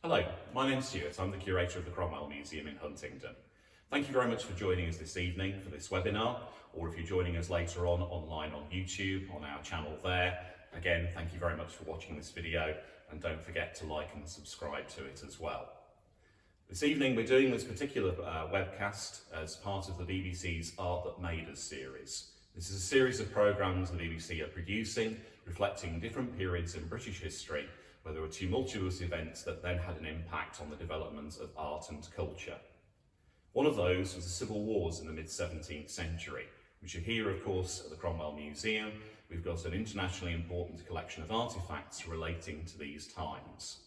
Hello, my name's Stuart. I'm the curator of the Cromwell Museum in Huntingdon. Thank you very much for joining us this evening for this webinar, or if you're joining us later on online on YouTube, on our channel there. Again, thank you very much for watching this video, and don't forget to like and subscribe to it as well. This evening we're doing this particular webcast as part of the BBC's Art That Made Us series. This is a series of programmes the BBC are producing, reflecting different periods in British history where there were tumultuous events that then had an impact on the development of art and culture. One of those was the civil wars in the mid-17th century, which are here, of course, at the Cromwell Museum. We've got an internationally important collection of artefacts relating to these times.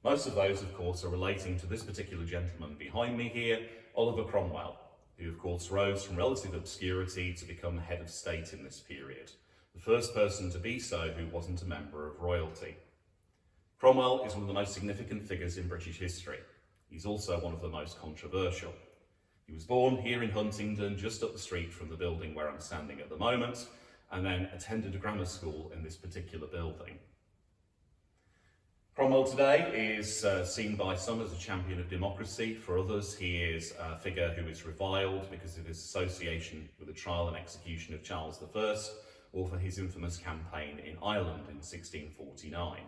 Most of those, of course, are relating to this particular gentleman behind me here, Oliver Cromwell, who, of course, rose from relative obscurity to become head of state in this period, the first person to be so who wasn't a member of royalty. Cromwell is one of the most significant figures in British history. He's also one of the most controversial. He was born here in Huntingdon, just up the street from the building where I'm standing at the moment, and then attended a grammar school in this particular building. Cromwell today is seen by some as a champion of democracy. For others, he is a figure who is reviled because of his association with the trial and execution of Charles I, or for his infamous campaign in Ireland in 1649.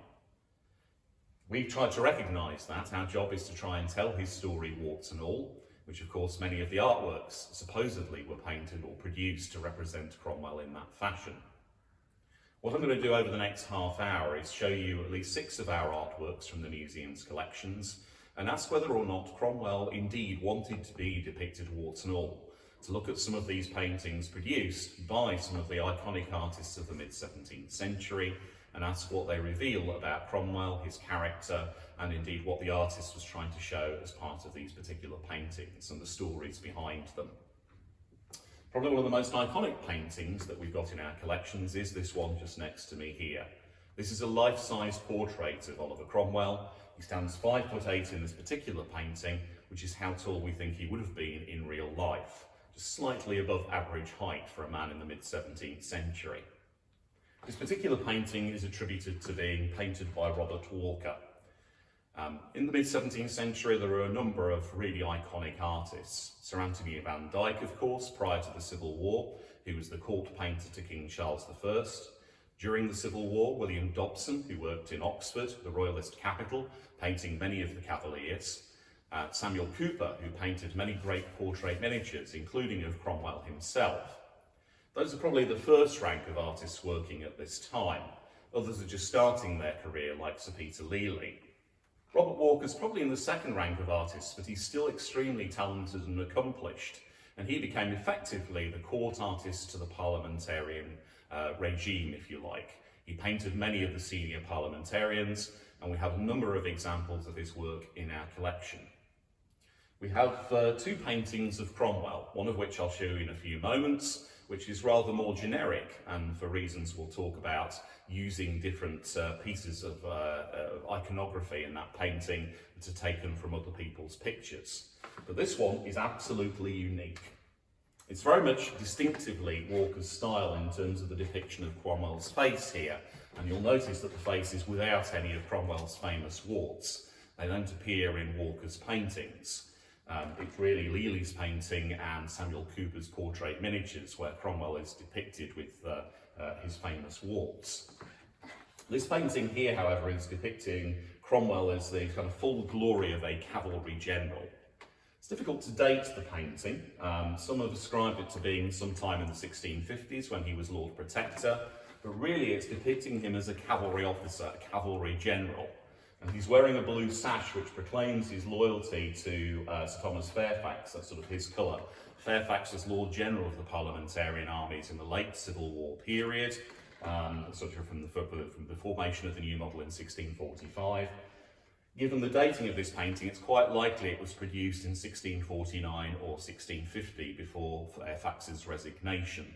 We've tried to recognise that. Our job is to try and tell his story, warts and all, which of course many of the artworks supposedly were painted or produced to represent Cromwell in that fashion. What I'm going to do over the next half hour is show you at least 6 of our artworks from the museum's collections and ask whether or not Cromwell indeed wanted to be depicted warts and all, to look at some of these paintings produced by some of the iconic artists of the mid-17th century and ask what they reveal about Cromwell, his character, and indeed what the artist was trying to show as part of these particular paintings and the stories behind them. Probably one of the most iconic paintings that we've got in our collections is this one just next to me here. This is a life-size portrait of Oliver Cromwell. He stands 5'8" in this particular painting, which is how tall we think he would have been in real life, just slightly above average height for a man in the mid-17th century. This particular painting is attributed to being painted by Robert Walker. In the mid-17th century, there were a number of really iconic artists. Sir Anthony van Dyck, of course, prior to the Civil War, who was the court painter to King Charles I. During the Civil War, William Dobson, who worked in Oxford, the royalist capital, painting many of the Cavaliers. Samuel Cooper, who painted many great portrait miniatures, including of Cromwell himself. Those are probably the first rank of artists working at this time. Others are just starting their career, like Sir Peter Lely. Robert Walker's probably in the second rank of artists, but he's still extremely talented and accomplished, and he became effectively the court artist to the parliamentarian regime, if you like. He painted many of the senior parliamentarians, and we have a number of examples of his work in our collection. We have 2 paintings of Cromwell, one of which I'll show you in a few moments, which is rather more generic, and for reasons we'll talk about, using different pieces of iconography in that painting that are taken from other people's pictures. But this one is absolutely unique. It's very much distinctively Walker's style in terms of the depiction of Cromwell's face here, and you'll notice that the face is without any of Cromwell's famous warts. They don't appear in Walker's paintings. It's really Lely's painting and Samuel Cooper's portrait miniatures where Cromwell is depicted with his famous warts. This painting here, however, is depicting Cromwell as the kind of full glory of a cavalry general. It's difficult to date the painting. Some have ascribed it to being sometime in the 1650s when he was Lord Protector, but really it's depicting him as a cavalry officer, a cavalry general. And he's wearing a blue sash which proclaims his loyalty to Sir Thomas Fairfax, that's sort of his colour. Fairfax was Lord General of the parliamentarian armies in the late Civil War period, sort of from the formation of the new model in 1645. Given the dating of this painting, it's quite likely it was produced in 1649 or 1650 before Fairfax's resignation.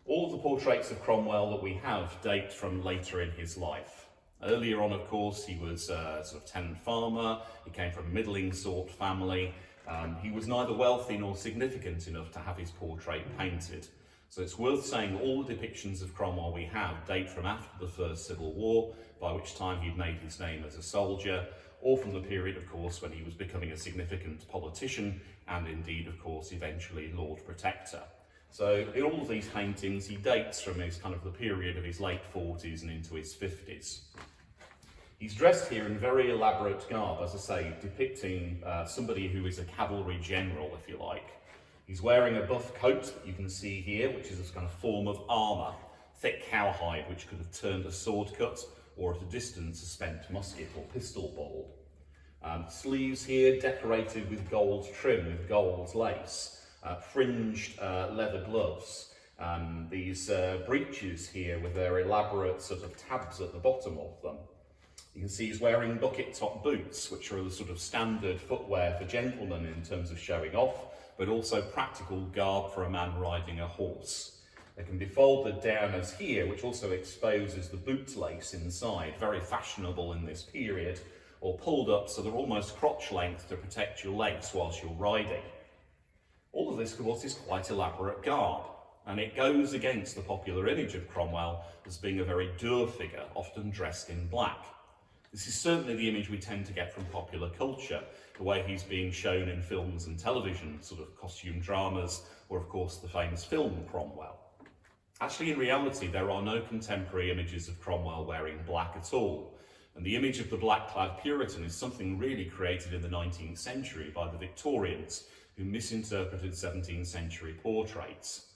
All of the portraits of Cromwell that we have date from later in his life. Earlier on, of course, he was a sort of tenant farmer. He came from a middling sort family. He was neither wealthy nor significant enough to have his portrait painted. So it's worth saying all the depictions of Cromwell we have date from after the First Civil War, by which time he'd made his name as a soldier, or from the period, of course, when he was becoming a significant politician, and indeed, of course, eventually Lord Protector. So in all of these paintings, he dates from his kind of the period of his late 40s and into his 50s. He's dressed here in very elaborate garb, as I say, depicting somebody who is a cavalry general, if you like. He's wearing a buff coat that you can see here, which is a kind of form of armour, thick cowhide, which could have turned a sword cut, or at a distance a spent musket or pistol ball. Sleeves here decorated with gold trim, with gold lace, fringed leather gloves. These breeches here with their elaborate sort of tabs at the bottom of them. You can see he's wearing bucket top boots, which are the sort of standard footwear for gentlemen in terms of showing off, but also practical garb for a man riding a horse. They can be folded down as here, which also exposes the boot lace inside, very fashionable in this period, or pulled up so they're almost crotch length to protect your legs whilst you're riding. All of this, of course, is quite elaborate garb, and it goes against the popular image of Cromwell as being a very dour figure, often dressed in black. This is certainly the image we tend to get from popular culture, the way he's being shown in films and television, sort of costume dramas, or of course the famous film Cromwell. Actually, in reality, there are no contemporary images of Cromwell wearing black at all, and the image of the black-clad Puritan is something really created in the 19th century by the Victorians, who misinterpreted 17th century portraits.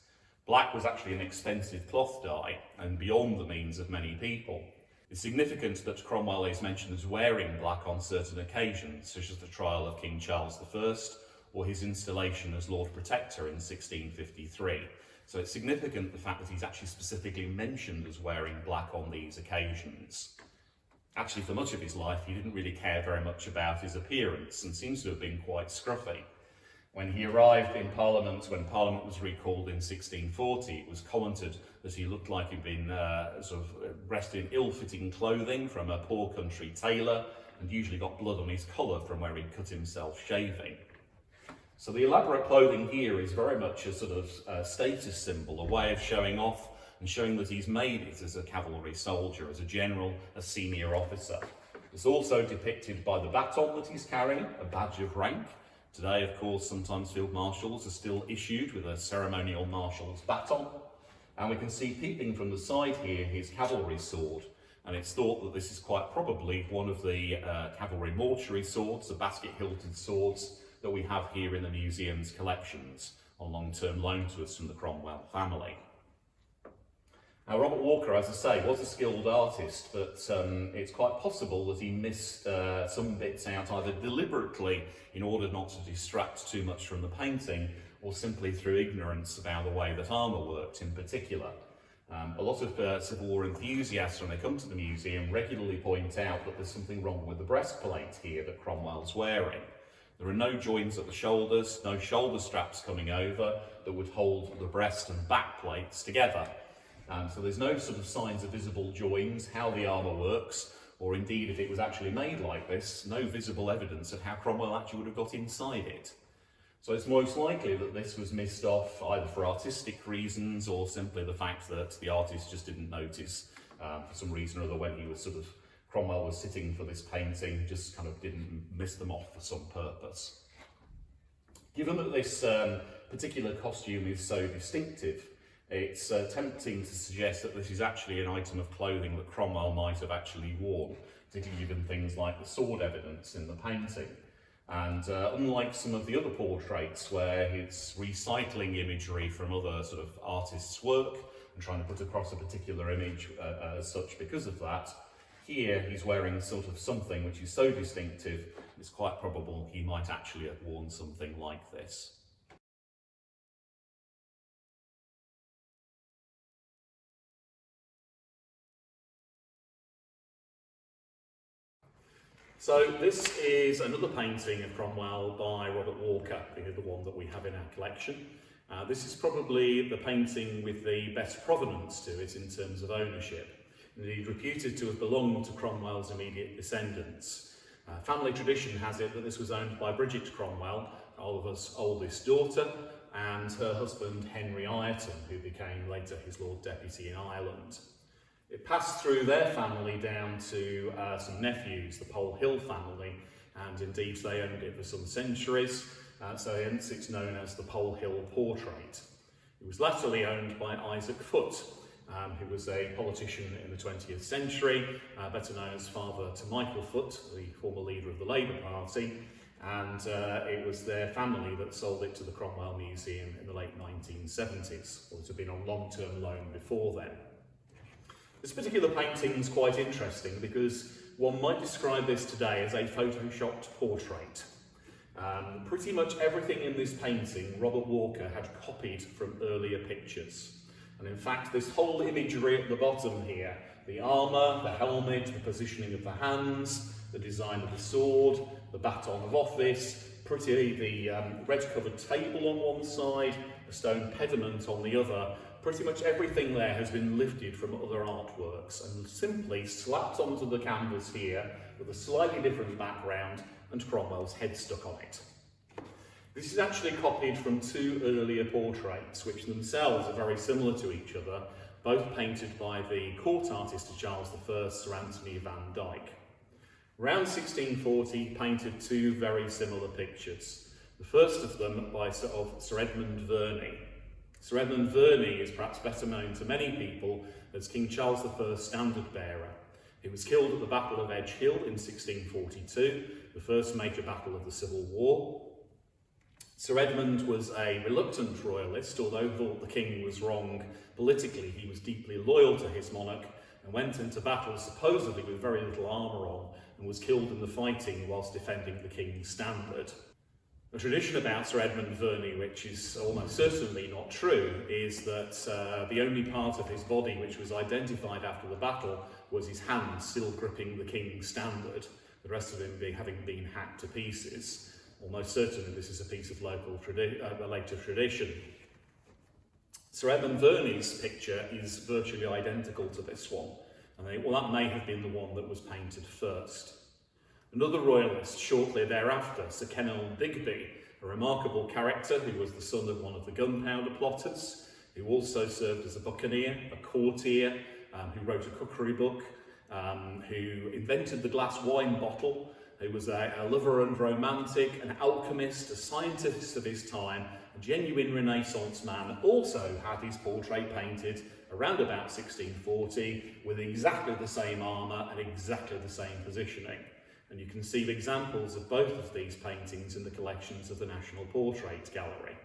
Black was actually an expensive cloth dye, and beyond the means of many people. It's significant that Cromwell is mentioned as wearing black on certain occasions, such as the trial of King Charles I, or his installation as Lord Protector in 1653. So it's significant the fact that he's actually specifically mentioned as wearing black on these occasions. Actually, for much of his life, he didn't really care very much about his appearance and seems to have been quite scruffy. When he arrived in Parliament, when Parliament was recalled in 1640, it was commented that he looked like he'd been sort of dressed in ill-fitting clothing from a poor country tailor, and usually got blood on his collar from where he'd cut himself shaving. So the elaborate clothing here is very much a sort of status symbol, a way of showing off and showing that he's made it as a cavalry soldier, as a general, a senior officer. It's also depicted by the baton that he's carrying, a badge of rank. Today, of course, sometimes field marshals are still issued with a ceremonial marshal's baton. And we can see peeping from the side here his cavalry sword. And it's thought that this is quite probably one of the cavalry mortuary swords, the basket-hilted swords that we have here in the museum's collections on long-term loan to us from the Cromwell family. Now, Robert Walker, as I say, was a skilled artist, but it's quite possible that he missed some bits out either deliberately in order not to distract too much from the painting, or simply through ignorance about the way that armour worked in particular. A lot of Civil War enthusiasts, when they come to the museum, regularly point out that there's something wrong with the breastplate here that Cromwell's wearing. There are no joins at the shoulders, no shoulder straps coming over that would hold the breast and back plates together. So there's no sort of signs of visible joins, how the armour works, or indeed if it was actually made like this, no visible evidence of how Cromwell actually would have got inside it. So it's most likely that this was missed off either for artistic reasons or simply the fact that the artist just didn't notice for some reason or other when he was Cromwell was sitting for this painting, just kind of didn't miss them off for some purpose. Given that this particular costume is so distinctive, it's tempting to suggest that this is actually an item of clothing that Cromwell might have actually worn, particularly given things like the sword evidence in the painting. And unlike some of the other portraits where it's recycling imagery from other sort of artists' work and trying to put across a particular image as such because of that, here he's wearing sort of something which is so distinctive, it's quite probable he might actually have worn something like this. So this is another painting of Cromwell by Robert Walker, the one that we have in our collection. This is probably the painting with the best provenance to it in terms of ownership. Indeed, reputed to have belonged to Cromwell's immediate descendants. Family tradition has it that this was owned by Bridget Cromwell, Oliver's oldest daughter, and her husband Henry Ireton, who became later his Lord Deputy in Ireland. It passed through their family down to some nephews, the Pole-Hill family, and indeed they owned it for some centuries, so hence it's known as the Pole-Hill portrait. It was latterly owned by Isaac Foote, who was a politician in the 20th century, better known as father to Michael Foote, the former leader of the Labour Party, and it was their family that sold it to the Cromwell Museum in the late 1970s, or it had been on long-term loan before then. This particular painting is quite interesting because one might describe this today as a photoshopped portrait. Pretty much everything in this painting Robert Walker had copied from earlier pictures. And in fact, this whole imagery at the bottom here, the armour, the helmet, the positioning of the hands, the design of the sword, the baton of office, the red-covered table on one side, a stone pediment on the other, pretty much everything there has been lifted from other artworks and simply slapped onto the canvas here with a slightly different background and Cromwell's head stuck on it. This is actually copied from two earlier portraits, which themselves are very similar to each other, both painted by the court artist of Charles I, Sir Anthony van Dyck. Around 1640, painted two very similar pictures. The first of them by Sir Edmund Verney. Sir Edmund Verney is perhaps better known to many people as King Charles I's standard bearer. He was killed at the Battle of Edge Hill in 1642, the first major battle of the Civil War. Sir Edmund was a reluctant royalist, although thought the king was wrong politically. He was deeply loyal to his monarch and went into battle supposedly with very little armour on and was killed in the fighting whilst defending the king's standard. A tradition about Sir Edmund Verney, which is almost certainly not true, is that the only part of his body which was identified after the battle was his hand still gripping the king's standard, the rest of him having been hacked to pieces. Almost certainly this is a piece of local later tradition. Sir Edmund Verney's picture is virtually identical to this one, and that may have been the one that was painted first. Another royalist shortly thereafter, Sir Kenelm Digby, a remarkable character who was the son of one of the gunpowder plotters, who also served as a buccaneer, a courtier, who wrote a cookery book, who invented the glass wine bottle, who was a lover and romantic, an alchemist, a scientist of his time, a genuine Renaissance man, also had his portrait painted around about 1640 with exactly the same armour and exactly the same positioning. And you can see examples of both of these paintings in the collections of the National Portrait Gallery.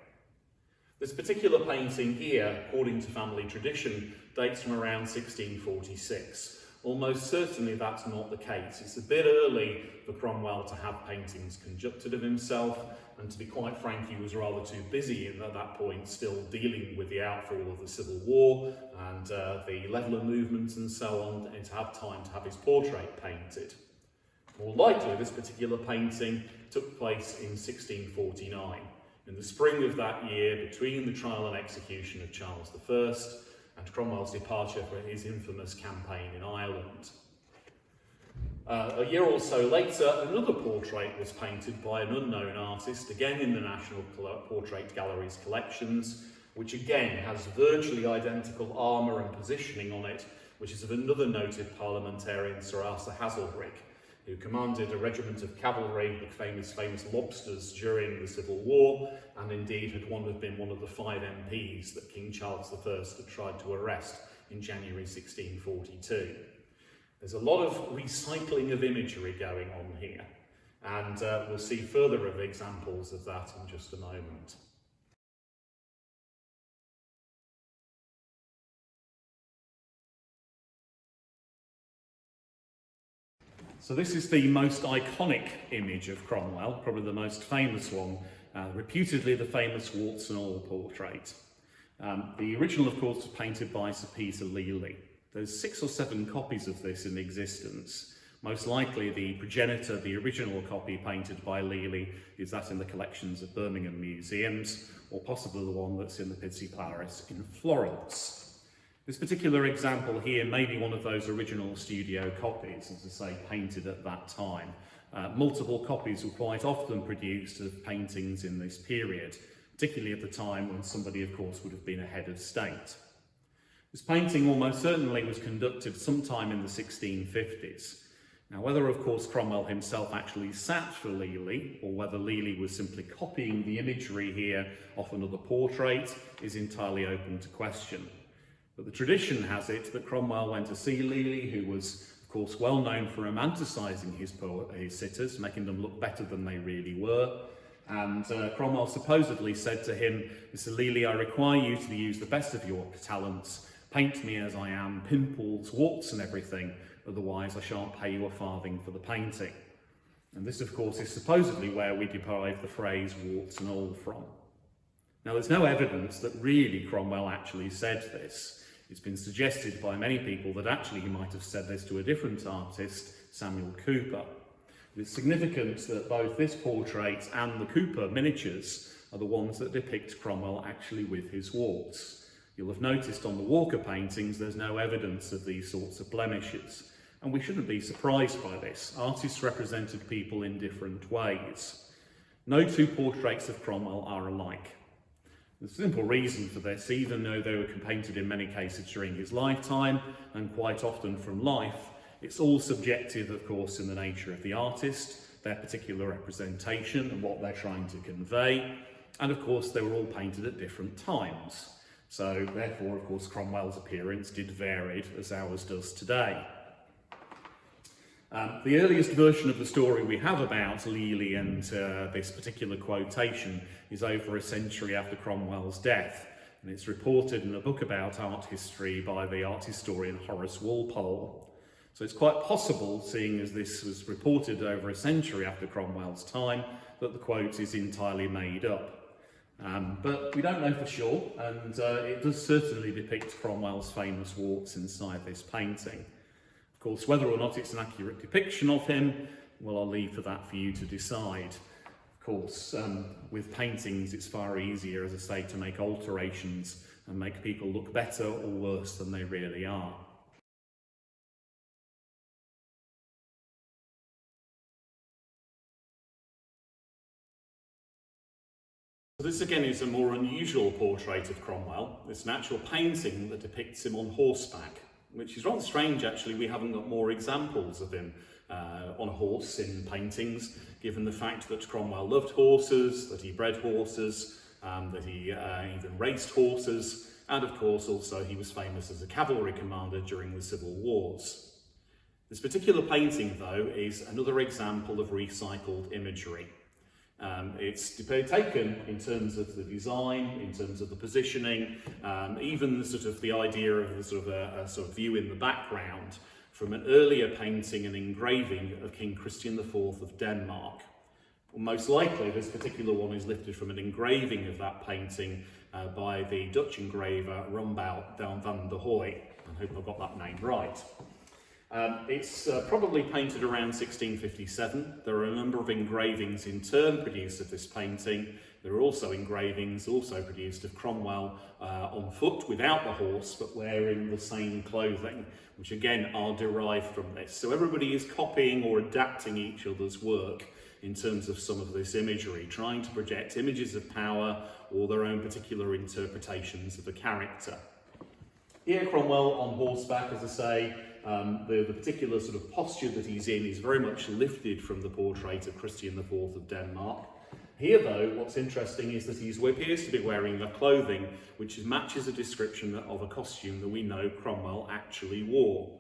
This particular painting here, according to family tradition, dates from around 1646. Almost certainly that's not the case. It's a bit early for Cromwell to have paintings constructed of himself, and to be quite frank, he was rather too busy at that point, still dealing with the outfall of the Civil War and the Leveller movement and so on, and to have time to have his portrait painted. More likely, this particular painting took place in 1649, in the spring of that year, between the trial and execution of Charles I and Cromwell's departure for his infamous campaign in Ireland. A year or so later, another portrait was painted by an unknown artist, again in the National Portrait Gallery's collections, which again has virtually identical armour and positioning on it, which is of another noted parliamentarian, Sir Arthur Haselrig, who commanded a regiment of cavalry, the famous lobsters, during the Civil War, and indeed had been one of the 5 MPs that King Charles I had tried to arrest in January 1642. There's a lot of recycling of imagery going on here, and we'll see further examples of that in just a moment. So this is the most iconic image of Cromwell, probably the most famous one, reputedly the famous Warts and all portrait. The original, of course, was painted by Sir Peter Lely. There's 6 or 7 copies of this in existence. Most likely the progenitor, the original copy painted by Lely, is that in the collections of Birmingham museums, or possibly the one that's in the Pitti Palace in Florence. This particular example here may be one of those original studio copies, as I say, painted at that time. Multiple copies were quite often produced of paintings in this period, particularly at the time when somebody, of course, would have been a head of state. This painting almost certainly was conducted sometime in the 1650s. Now, whether, of course, Cromwell himself actually sat for Lely, or whether Lely was simply copying the imagery here off another portrait, is entirely open to question. But the tradition has it that Cromwell went to see Lely, who was, of course, well known for romanticising his sitters, making them look better than they really were. And Cromwell supposedly said to him, "Mr. Lely, I require you to use the best of your talents. Paint me as I am, pimples, warts and everything, otherwise I shan't pay you a farthing for the painting." And this, of course, is supposedly where we derive the phrase warts and all from. Now, there's no evidence that really Cromwell actually said this. It's been suggested by many people that actually he might have said this to a different artist, Samuel Cooper. It's significant that both this portrait and the Cooper miniatures are the ones that depict Cromwell actually with his warts. You'll have noticed on the Walker paintings there's no evidence of these sorts of blemishes, and we shouldn't be surprised by this. Artists represented people in different ways. No two portraits of Cromwell are alike. There's a simple reason for this, even though they were painted in many cases during his lifetime and quite often from life. It's all subjective, of course, in the nature of the artist, their particular representation and what they're trying to convey. And of course, they were all painted at different times. So therefore, of course, Cromwell's appearance did vary as ours does today. The earliest version of the story we have about Lely and this particular quotation is over a century after Cromwell's death, and it's reported in a book about art history by the art historian Horace Walpole. So it's quite possible, seeing as this was reported over a century after Cromwell's time, that the quote is entirely made up. But we don't know for sure, and it does certainly depict Cromwell's famous warts inside this painting. Of course, whether or not it's an accurate depiction of him, well, I'll leave for that for you to decide. Of course, with paintings, it's far easier, as I say, to make alterations and make people look better or worse than they really are. This again is a more unusual portrait of Cromwell. It's an actual painting that depicts him on horseback, which is rather strange actually. We haven't got more examples of him on a horse in paintings, given the fact that Cromwell loved horses, that he bred horses, that he even raced horses, and of course also he was famous as a cavalry commander during the civil wars. This particular painting, though, is another example of recycled imagery. It's taken in terms of the design, in terms of the positioning, even the idea of a sort of view in the background from an earlier painting and engraving of King Christian IV of Denmark. Well, most likely this particular one is lifted from an engraving of that painting by the Dutch engraver Rombout van der Hoy. I hope I've got that name right. It's probably painted around 1657. There are a number of engravings in turn produced of this painting. There are also engravings also produced of Cromwell on foot without the horse, but wearing the same clothing, which again are derived from this. So everybody is copying or adapting each other's work in terms of some of this imagery, trying to project images of power or their own particular interpretations of a character. Here Cromwell on horseback, as I say, the particular sort of posture that he's in is very much lifted from the portrait of Christian IV of Denmark. Here, though, what's interesting is that he appears to be wearing the clothing which matches a description of a costume that we know Cromwell actually wore.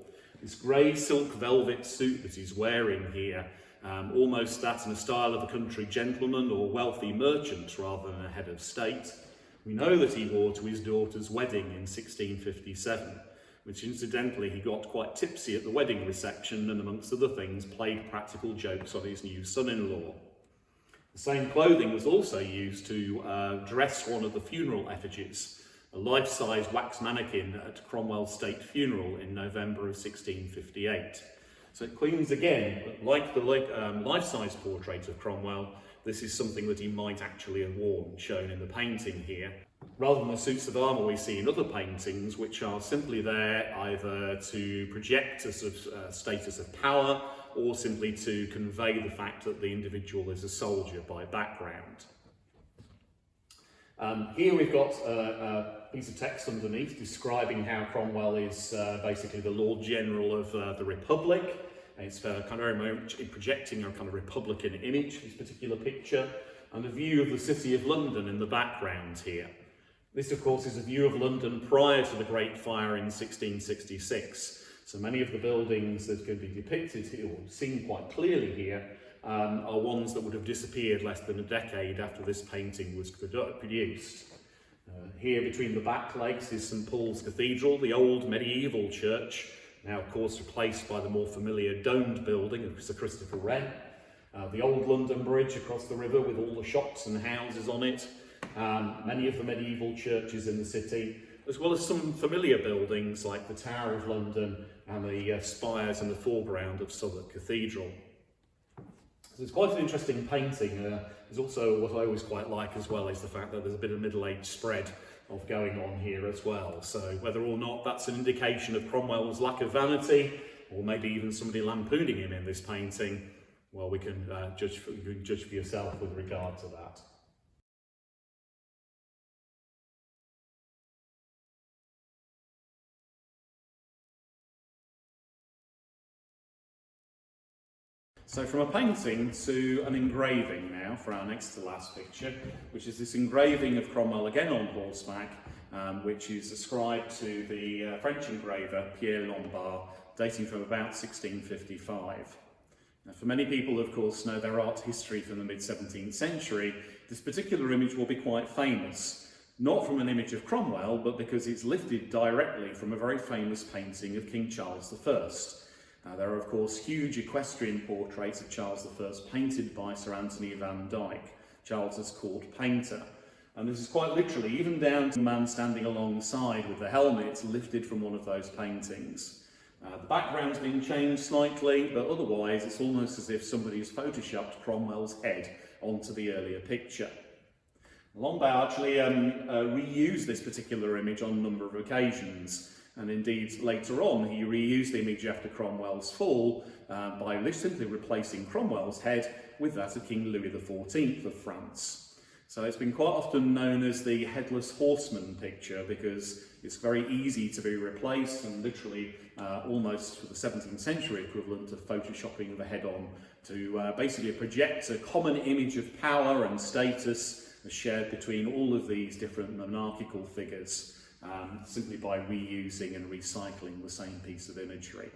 This grey silk velvet suit that he's wearing here, almost that in a style of a country gentleman or wealthy merchant rather than a head of state. We know that he wore to his daughter's wedding in 1657. Which incidentally he got quite tipsy at the wedding reception and amongst other things played practical jokes on his new son-in-law. The same clothing was also used to dress one of the funeral effigies, a life-size wax mannequin at Cromwell's state funeral in November of 1658. So it claims again, like the life-size portrait of Cromwell, this is something that he might actually have worn, shown in the painting here, rather than the suits of armour we see in other paintings, which are simply there either to project a sort of status of power or simply to convey the fact that the individual is a soldier by background. Here we've got a piece of text underneath describing how Cromwell is basically the Lord General of the Republic. And it's kind of very much projecting a kind of Republican image, this particular picture, and a view of the City of London in the background here. This, of course, is a view of London prior to the Great Fire in 1666. So many of the buildings that can be depicted here, or seen quite clearly here, are ones that would have disappeared less than a decade after this painting was produced. Here between the back legs is St Paul's Cathedral, the old medieval church, now of course replaced by the more familiar domed building of Sir Christopher Wren. The old London Bridge across the river with all the shops and houses on it. Many of the medieval churches in the city, as well as some familiar buildings like the Tower of London and the spires in the foreground of Southwark Cathedral. So it's quite an interesting painting. There's also what I always quite like as well is the fact that there's a bit of middle-age spread of going on here as well. So whether or not that's an indication of Cromwell's lack of vanity, or maybe even somebody lampooning him in this painting, well, you can judge for yourself with regard to that. So from a painting to an engraving now for our next to last picture, which is this engraving of Cromwell again on horseback, which is ascribed to the French engraver Pierre Lombard, dating from about 1655. Now, for many people, of course, know their art history from the mid-17th century, this particular image will be quite famous. Not from an image of Cromwell, but because it's lifted directly from a very famous painting of King Charles I. There are, of course, huge equestrian portraits of Charles I painted by Sir Anthony van Dyck, Charles's court painter. And this is quite literally, even down to the man standing alongside with the helmet, lifted from one of those paintings. The background's been changed slightly, but otherwise it's almost as if somebody's photoshopped Cromwell's head onto the earlier picture. Lombard actually reused this particular image on a number of occasions. And indeed, later on, he reused the image after Cromwell's fall by simply replacing Cromwell's head with that of King Louis XIV of France. So it's been quite often known as the headless horseman picture because it's very easy to be replaced and literally almost for the 17th century equivalent of photoshopping the head on to basically project a common image of power and status shared between all of these different monarchical figures. Simply by reusing and recycling the same piece of imagery.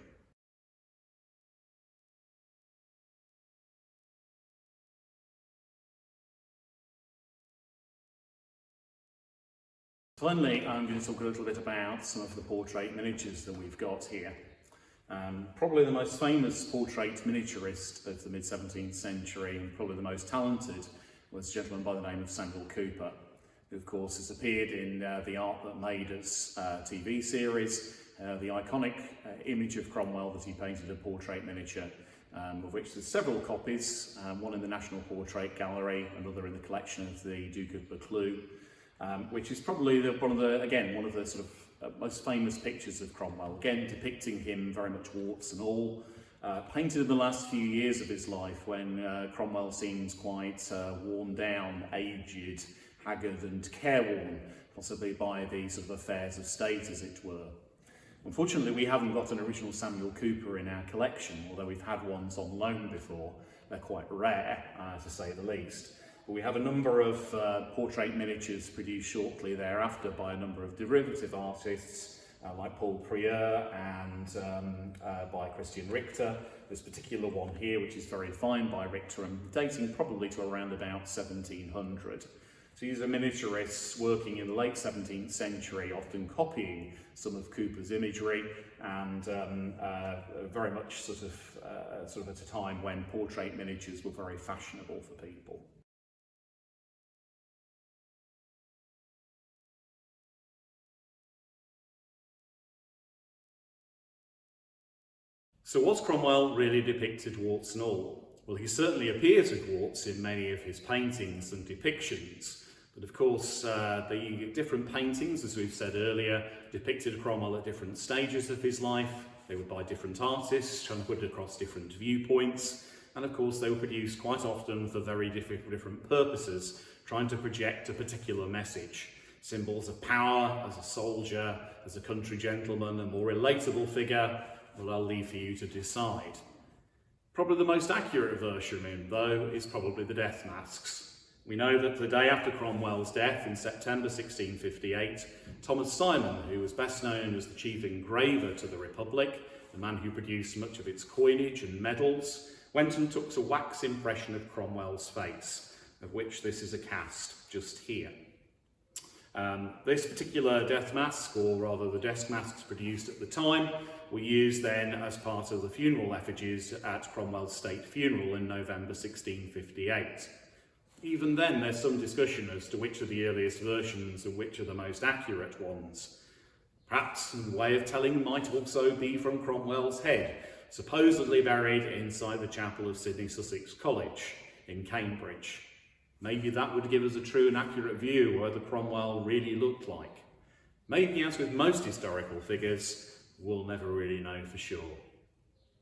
Finally, I'm going to talk a little bit about some of the portrait miniatures that we've got here. Probably the most famous portrait miniaturist of the mid-17th century, and probably the most talented, was a gentleman by the name of Samuel Cooper, who of course has appeared in the Art That Made Us TV series, the iconic image of Cromwell that he painted a portrait miniature, of which there's several copies, one in the National Portrait Gallery, another in the collection of the Duke of Buccleuch, which is probably one of the sort of most famous pictures of Cromwell, again depicting him very much warts and all, painted in the last few years of his life when Cromwell seems quite worn down, aged, haggard and careworn, possibly by the sort of affairs of state, as it were. Unfortunately, we haven't got an original Samuel Cooper in our collection, although we've had ones on loan before. They're quite rare, to say the least. But we have a number of portrait miniatures produced shortly thereafter by a number of derivative artists, like Paul Prieur and by Christian Richter. This particular one here, which is very fine by Richter and dating probably to around about 1700. So these are miniaturists working in the late 17th century, often copying some of Cooper's imagery, and very much sort of at a time when portrait miniatures were very fashionable for people. So was Cromwell really depicted warts and all? Well, he certainly appears with warts in many of his paintings and depictions. But of course, the different paintings, as we've said earlier, depicted Cromwell at different stages of his life. They were by different artists, put across different viewpoints. And of course, they were produced quite often for very different purposes, trying to project a particular message. Symbols of power, as a soldier, as a country gentleman, a more relatable figure, well, I'll leave for you to decide. Probably the most accurate version, though, is probably the death masks. We know that the day after Cromwell's death in September 1658, Thomas Simon, who was best known as the chief engraver to the Republic, the man who produced much of its coinage and medals, went and took a wax impression of Cromwell's face, of which this is a cast just here. This particular death mask, or rather the death masks produced at the time, were used then as part of the funeral effigies at Cromwell's state funeral in November 1658. Even then, there's some discussion as to which of the earliest versions and which are the most accurate ones. Perhaps the way of telling might also be from Cromwell's head, supposedly buried inside the chapel of Sidney Sussex College in Cambridge. Maybe that would give us a true and accurate view of whether Cromwell really looked like. Maybe, as with most historical figures, we'll never really know for sure.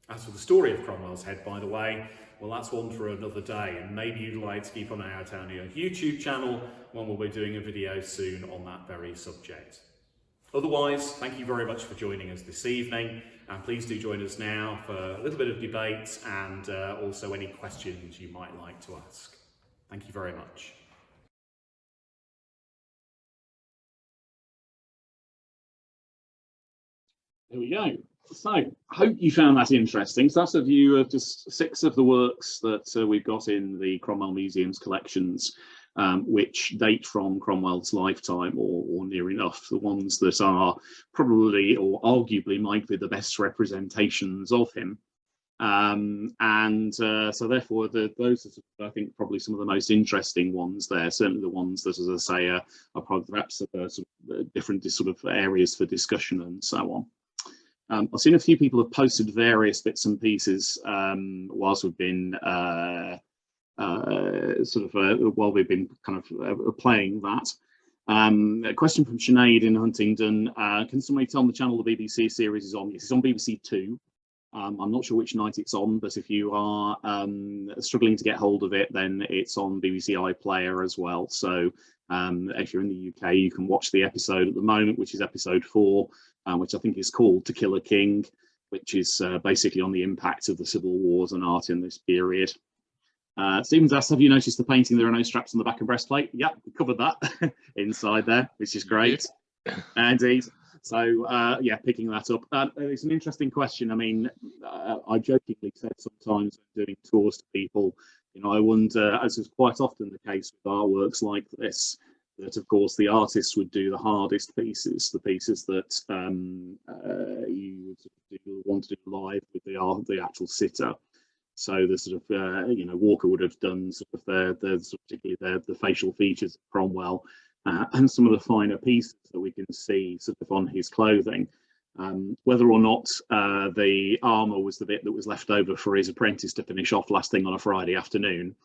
As for the story of Cromwell's head, by the way, well, that's one for another day, and maybe you'd like to keep an eye out on our YouTube channel when we'll be doing a video soon on that very subject. Otherwise, thank you very much for joining us this evening, and please do join us now for a little bit of debate and also any questions you might like to ask. Thank you very much. There we go. So, I hope you found that interesting. So that's a view of just 6 of the works that we've got in the Cromwell Museum's collections, which date from Cromwell's lifetime or near enough. The ones that are probably or arguably might be the best representations of him. So therefore those are, I think, probably some of the most interesting ones there, certainly the ones that, as I say, are probably perhaps sort of different sort of areas for discussion and so on. I've seen a few people have posted various bits and pieces whilst we've been while we've been kind of playing that. A question from Sinead in Huntingdon. Can somebody tell the channel the BBC series is on? Yes, it's on BBC Two. I'm not sure which night it's on, but if you are struggling to get hold of it, then it's on BBC iPlayer as well. So if you're in the UK, you can watch the episode at the moment, which is episode 4, which I think is called To Kill a King, which is basically on the impact of the civil wars and art in this period. Stephen's asked, have you noticed the painting? There are no straps on the back and breastplate. Yep, we covered that inside there, which is great. Indeed. So, yeah, picking that up. It's an interesting question. I mean, I jokingly said sometimes when doing tours to people, you know, I wonder, as is quite often the case with artworks like this, that of course the artists would do the hardest pieces, the pieces that you would want to do live with the actual sitter. So the sort of, you know, Walker would have done sort of particularly the facial features of Cromwell. And some of the finer pieces that we can see sort of on his clothing. Whether or not the armour was the bit that was left over for his apprentice to finish off last thing on a Friday afternoon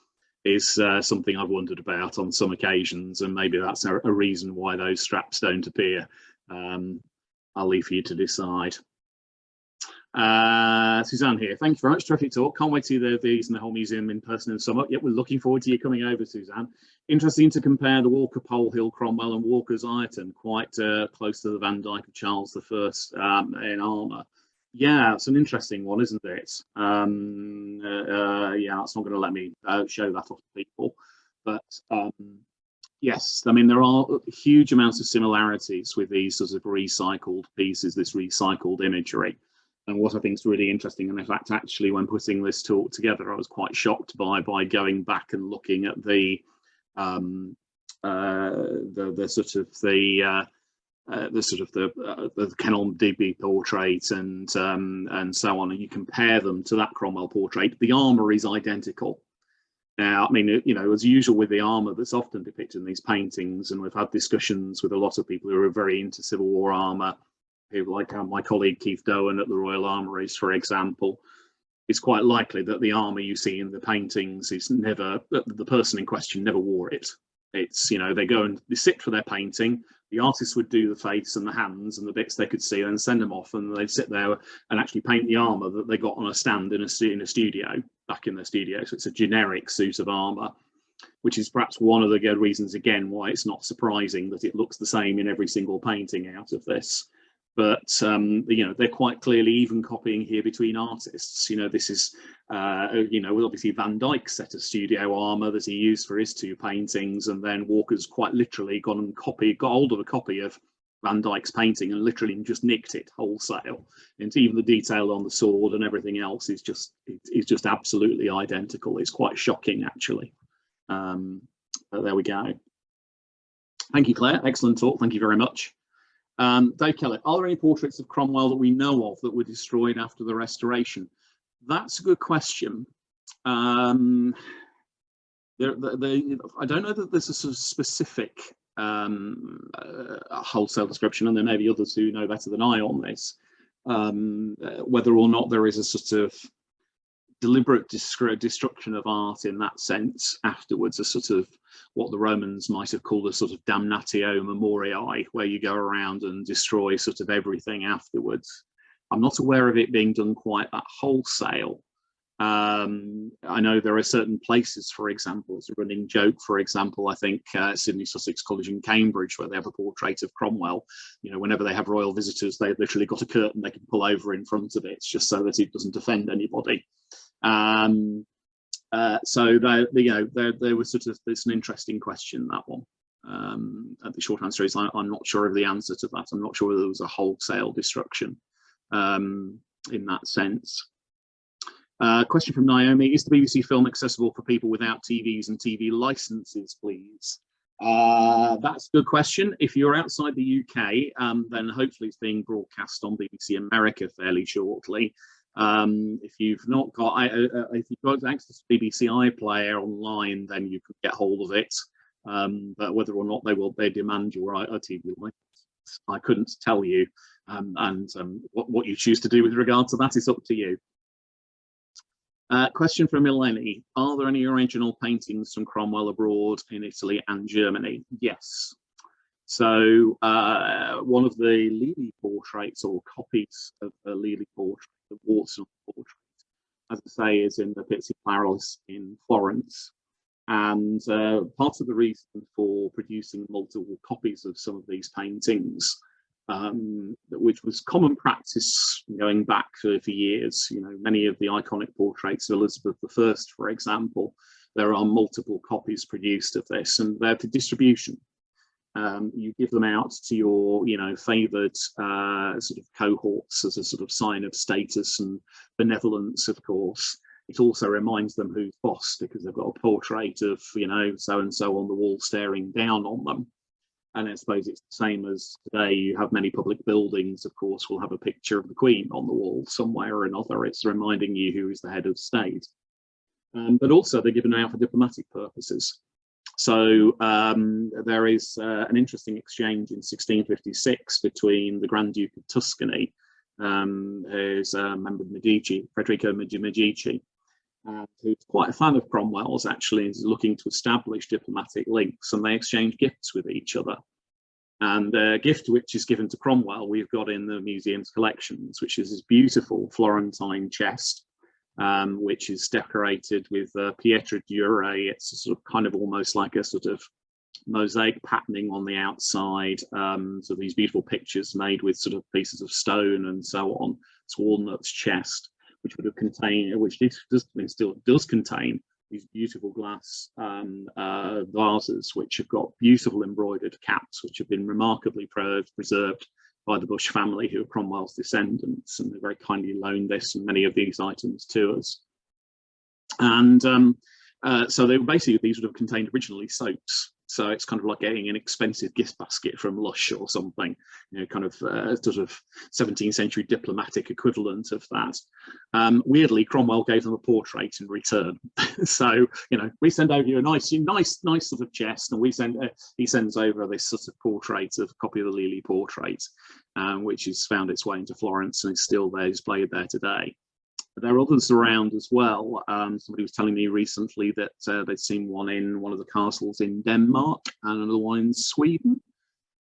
is something I've wondered about on some occasions, and maybe that's a reason why those straps don't appear. I'll leave for you to decide. Suzanne here, thank you very much, terrific talk. Can't wait to see these in the whole museum in person in summer. Yep, we're looking forward to you coming over, Suzanne. Interesting to compare the Walker Pole Hill Cromwell and Walker's Ireton, quite close to the Van Dyke of Charles I in armour. Yeah, it's an interesting one, isn't it? Yeah, it's not going to let me show that off to people, but yes, I mean, there are huge amounts of similarities with these sort of recycled pieces, this recycled imagery. And what I think is really interesting, and in fact, actually, when putting this talk together, I was quite shocked by going back and looking at the Kenelm Digby portrait and so on, and you compare them to that Cromwell portrait. The armour is identical. Now, I mean, you know, as usual with the armour that's often depicted in these paintings, and we've had discussions with a lot of people who are very into Civil War armour. People like my colleague Keith Dowen at the Royal Armouries, for example, it's quite likely that the armour you see in the paintings is never, the person in question never wore it. It's, you know, they go and they sit for their painting, the artist would do the face and the hands and the bits they could see and send them off, and they'd sit there and actually paint the armour that they got on a stand in a studio, back in their studio. So it's a generic suit of armour. which is perhaps one of the good reasons, again, why it's not surprising that it looks the same in every single painting out of this. But, you know, they're quite clearly even copying here between artists. You know, this is, you know, obviously Van Dyck's set of studio armour that he used for his 2 paintings, and then Walker's quite literally got hold of a copy of Van Dyck's painting and literally just nicked it wholesale. And even the detail on the sword and everything else is just absolutely identical. It's quite shocking, actually. But there we go. Thank you, Claire. Excellent talk. Thank you very much. Dave Kellett, are there any portraits of Cromwell that we know of that were destroyed after the restoration? That's a good question. I don't know that there's a sort of specific wholesale description, and there may be others who know better than I on this, whether or not there is a sort of deliberate destruction of art in that sense afterwards, a sort of what the Romans might have called a sort of damnatio memoriae, where you go around and destroy sort of everything afterwards. I'm not aware of it being done quite that wholesale. I know there are certain places, for example, as a running joke, for example, I think Sydney Sussex College in Cambridge, where they have a portrait of Cromwell. You know, whenever they have royal visitors, they've literally got a curtain they can pull over in front of it, just so that it doesn't offend anybody. So there was sort of, it's an interesting question, that one. The short answer is I'm not sure of the answer to that. I'm not sure whether there was a wholesale destruction in that sense. Question from Naomi: is the BBC film accessible for people without TVs and TV licenses, please? That's a good question. If you're outside the UK, then hopefully it's being broadcast on BBC America fairly shortly. If you've not got, if you've got access to BBC iPlayer online, then you could get hold of it. But whether or not they demand your TV license, I couldn't tell you. What you choose to do with regard to that is up to you. Question from Eleni: are there any original paintings from Cromwell abroad in Italy and Germany? Yes. So one of the Lely portraits, or copies of the Lely portrait, the Warts portrait, as I say, is in the Pizzi Palace in Florence. And part of the reason for producing multiple copies of some of these paintings, which was common practice going back for years, you know, many of the iconic portraits of Elizabeth I, for example, there are multiple copies produced of this, and they're for distribution. You give them out to your, you know, favoured sort of cohorts as a sort of sign of status and benevolence, of course. It also reminds them who's boss, because they've got a portrait of, you know, so-and-so on the wall staring down on them. And I suppose it's the same as today. You have many public buildings, of course, will have a picture of the Queen on the wall somewhere or another. It's reminding you who is the head of state. But also they're given out for diplomatic purposes. So there is an interesting exchange in 1656 between the Grand Duke of Tuscany, who's a member of Medici, Federico Medici, who's quite a fan of Cromwell's, actually, is looking to establish diplomatic links, and they exchange gifts with each other. And a gift which is given to Cromwell, we've got in the museum's collections, which is this beautiful Florentine chest, which is decorated with pietra dure. It's a sort of kind of almost like a sort of mosaic patterning on the outside. So these beautiful pictures made with sort of pieces of stone and so on. It's walnut's chest, which would have contained, which still does contain these beautiful glass vases, which have got beautiful embroidered caps, which have been remarkably preserved by the Bush family, who are Cromwell's descendants, and they very kindly loaned this and many of these items to us. And so they were basically, these would have contained originally soaps. So it's kind of like getting an expensive gift basket from Lush or something, you know, kind of sort of 17th century diplomatic equivalent of that. Weirdly, Cromwell gave them a portrait in return. So, you know, we send over you a nice sort of chest, and he sends over this sort of portrait, of a copy of the Lely portrait, which has found its way into Florence and is still there, displayed there today. There are others around as well. Somebody was telling me recently that they'd seen one in one of the castles in Denmark and another one in Sweden.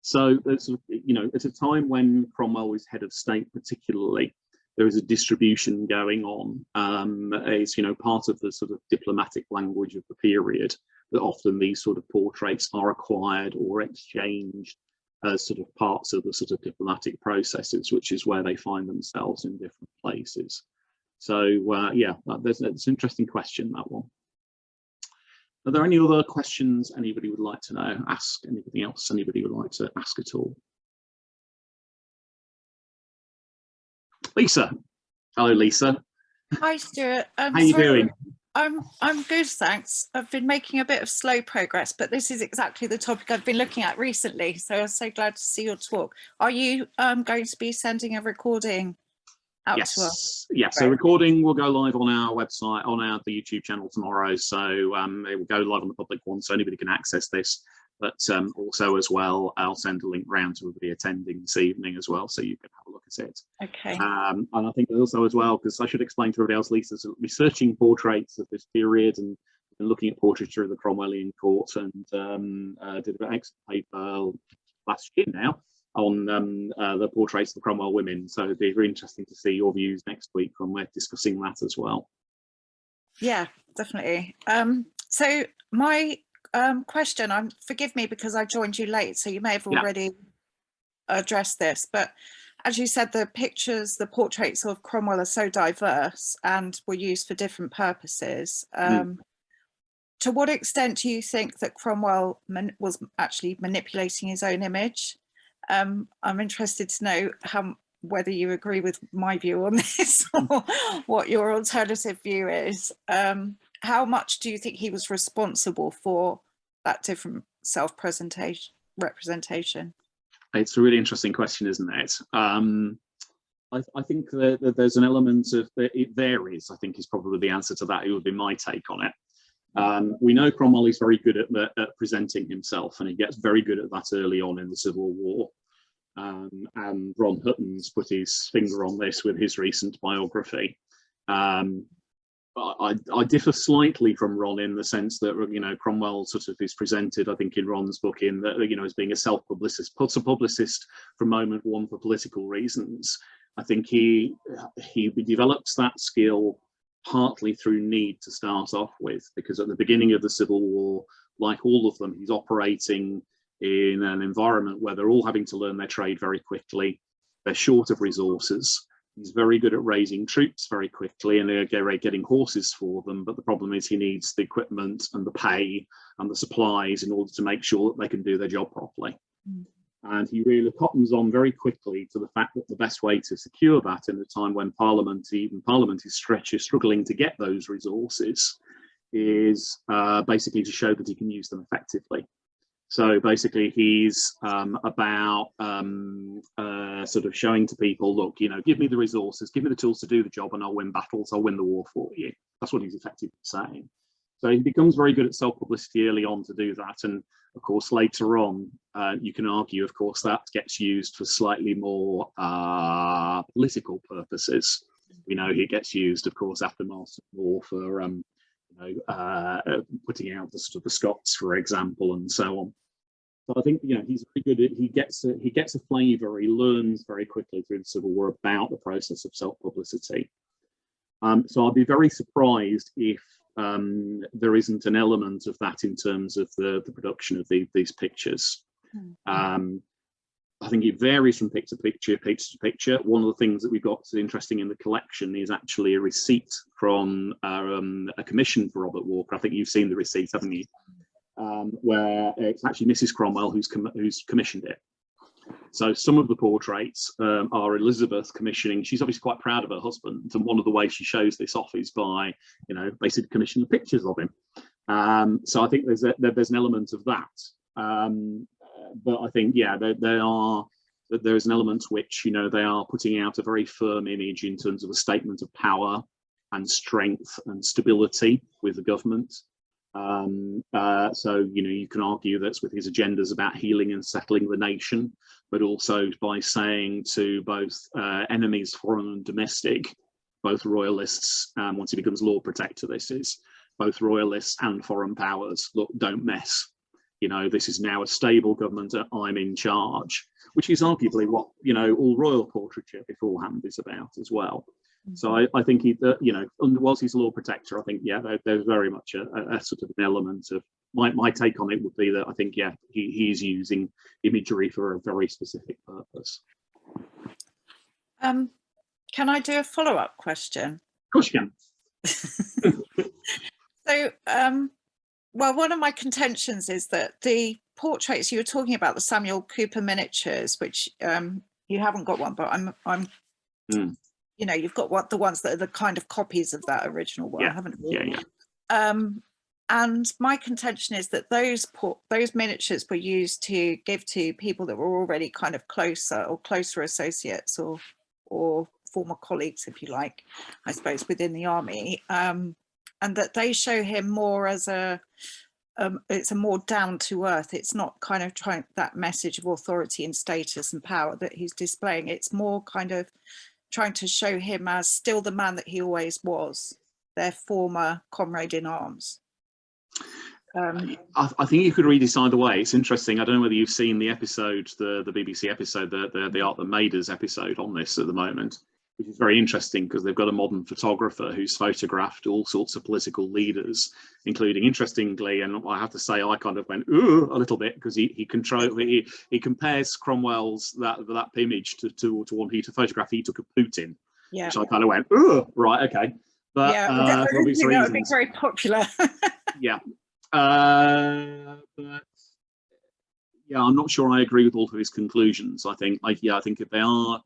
So there's, you know, at a time when Cromwell was head of state particularly, there is a distribution going on. It's, you know, part of the sort of diplomatic language of the period that often these sort of portraits are acquired or exchanged as sort of parts of the sort of diplomatic processes, which is where they find themselves in different places. So yeah, that's an interesting question, that one. Are there any other questions anybody would like to know? Ask anything else anybody would like to ask at all? Lisa. Hello, Lisa. Hi, Stuart. How are you doing? I'm good, thanks. I've been making a bit of slow progress, but this is exactly the topic I've been looking at recently. So I'm so glad to see your talk. Are you going to be sending a recording out to us? Yes. So recording will go live on our website, on the YouTube channel tomorrow. So it will go live on the public one, so anybody can access this. But also as well, I'll send a link round to everybody attending this evening as well, so you can have a look at it. Okay. And I think also as well, because I should explain to everybody else, Lisa's researching portraits of this period and looking at portraiture of the Cromwellian court, and did an excellent paper last year now on the portraits of the Cromwell women. So it'd be very interesting to see your views next week when we're discussing that as well. Yeah, definitely. So my question, forgive me because I joined you late, so you may have already addressed this, but as you said, the pictures, the portraits of Cromwell are so diverse and were used for different purposes. To what extent do you think that Cromwell was actually manipulating his own image? I'm interested to know whether you agree with my view on this or what your alternative view is. How much do you think he was responsible for that different representation? It's a really interesting question, isn't it? I think that there's an element of it varies, I think is probably the answer to that. It would be my take on it. We know Cromwell is very good at presenting himself, and he gets very good at that early on in the Civil War. And Ron Hutton's put his finger on this with his recent biography. I differ slightly from Ron in the sense that, Cromwell sort of is presented, I think, in Ron's book in that, as being a self-publicist, puts a publicist from moment one for political reasons. I think he develops that skill partly through need to start off with, because at the beginning of the Civil War, like all of them, he's operating in an environment where they're all having to learn their trade very quickly. They're short of resources. He's very good at raising troops very quickly, and they're getting horses for them. But the problem is he needs the equipment and the pay and the supplies in order to make sure that they can do their job properly. And he really cottons on very quickly to the fact that the best way to secure that in a time when Parliament is struggling to get those resources is basically to show that he can use them effectively. So basically, he's about sort of showing to people, look, give me the resources, give me the tools to do the job, and I'll win battles, I'll win the war for you. That's what he's effectively saying. So he becomes very good at self-publicity early on to do that. And of course, later on, you can argue, of course, that gets used for slightly more political purposes. He gets used, of course, after Marston Moor for putting out the Scots, for example, and so on. So I think he's very good at he gets a flavour. He learns very quickly through the Civil War about the process of self-publicity. So I'd be very surprised if there isn't an element of that in terms of the production of these pictures. I think it varies from picture to picture. One of the things that we've got interesting in the collection is actually a receipt from a commission for Robert Walker. I think you've seen the receipt, haven't you? Where it's actually Mrs. Cromwell who's commissioned it. So some of the portraits are Elizabeth commissioning. She's obviously quite proud of her husband, and one of the ways she shows this off is by, basically commissioning pictures of him. So I think there's an element of that. But I think, there's an element which, they are putting out a very firm image in terms of a statement of power and strength and stability with the government. So, you can argue that's with his agendas about healing and settling the nation, but also by saying to both enemies, foreign and domestic, both royalists, once he becomes Lord Protector, this is both royalists and foreign powers, look, don't mess. This is now a stable government, I'm in charge, which is arguably what, all royal portraiture beforehand is about as well. So I think you know, whilst he's a Lord Protector, I think there's very much a sort of an element of my take on it would be that I think he is using imagery for a very specific purpose. Can I do a follow-up question? Of course you can. So, well, one of my contentions is that the portraits you were talking about, the Samuel Cooper miniatures, which you haven't got one, but I'm you know, you've got the ones that are the kind of copies of that original one, haven't you? And my contention is that those miniatures were used to give to people that were already kind of closer associates or former colleagues, if you like, I suppose, within the army, and that they show him more as it's a more down to earth. It's not kind of trying that message of authority and status and power that he's displaying. It's more kind of trying to show him as still the man that he always was, their former comrade in arms. I think you could read this either way. It's interesting. I don't know whether you've seen the episode, the BBC episode, the Art That Made Us episode on this at the moment, which is very interesting because they've got a modern photographer who's photographed all sorts of political leaders, including, interestingly, and I have to say I kind of went ooh a little bit because he compares Cromwell's that image to one photograph he took of Putin, which I kind of went ooh, right, okay, but for obvious reasons. That would be very popular. But I'm not sure I agree with all of his conclusions. I think if they are,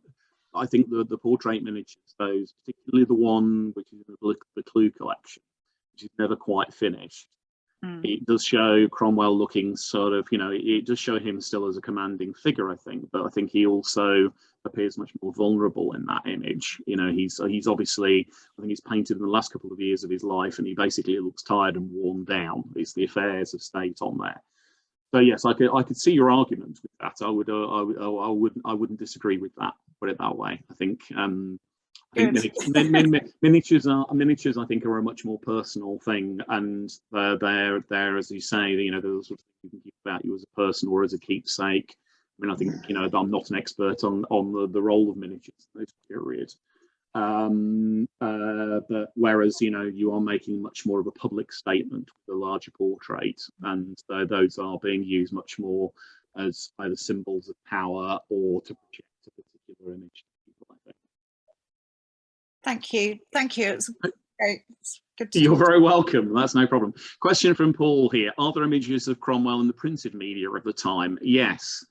I think the portrait miniatures, those, particularly the one which is in the Clue collection, which is never quite finished, it does show Cromwell looking sort of, you know, it does show him still as a commanding figure, I think, but I think he also appears much more vulnerable in that image. You know, he's obviously, I think he's painted in the last couple of years of his life, and he basically looks tired and worn down. It's the affairs of state on there. So yes, I could see your argument with that. I wouldn't disagree with that. Put it that way. I think miniatures I think are a much more personal thing, and they're as you say, you know, those sort of things you can keep about you as a person or as a keepsake. I mean, I think, you know, I'm not an expert on the role of miniatures in this period, but whereas, you know, you are making much more of a public statement with a larger portrait, and those are being used much more as either symbols of power or to project a particular image. Thank you. It's great. It's good to You're very welcome. That's no problem. Question from Paul here. Are there images of Cromwell in the printed media of the time? Yes.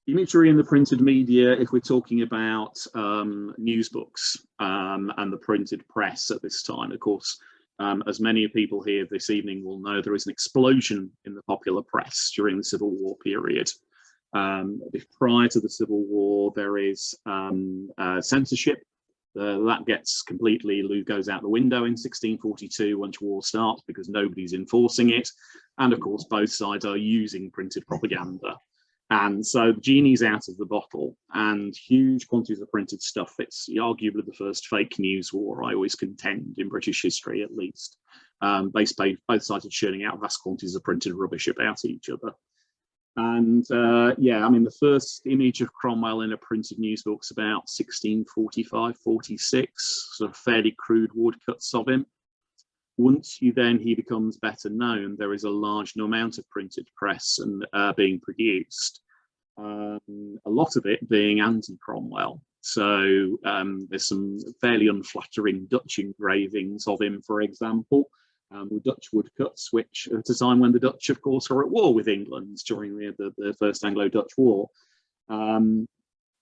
Imagery in the printed media, if we're talking about news books and the printed press at this time, of course, as many people here this evening will know, there is an explosion in the popular press during the Civil War period. If prior to the Civil War, there is censorship. That gets completely goes out the window in 1642 once war starts because nobody's enforcing it, and of course both sides are using printed propaganda, and so the genie's out of the bottle, and huge quantities of printed stuff. It's arguably the first fake news war, I always contend, in British history at least. Both sides are churning out vast quantities of printed rubbish about each other. And yeah, I mean, the first image of Cromwell in a printed news book's about 1645-46, sort of fairly crude woodcuts of him. Once he becomes better known, there is a large amount of printed press and being produced, a lot of it being anti-Cromwell. So there's some fairly unflattering Dutch engravings of him, for example. With Dutch woodcuts, which at a time when the Dutch, of course, were at war with England during the First Anglo-Dutch War. The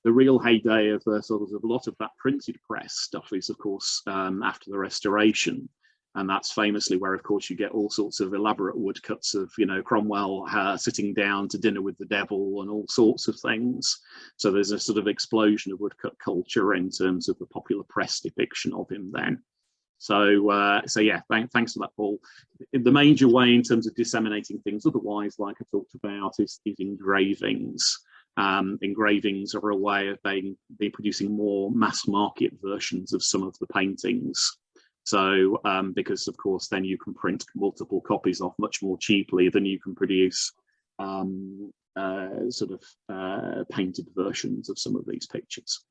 real heyday of a lot of that printed press stuff is, of course, after the Restoration, and that's famously where, of course, you get all sorts of elaborate woodcuts of, you know, Cromwell sitting down to dinner with the devil and all sorts of things. So there's a sort of explosion of woodcut culture in terms of the popular press depiction of him then. So yeah, thanks for that, Paul. The major way in terms of disseminating things otherwise, like I talked about, is these engravings. Engravings are a way of being producing more mass market versions of some of the paintings. So because of course then you can print multiple copies off much more cheaply than you can produce painted versions of some of these pictures.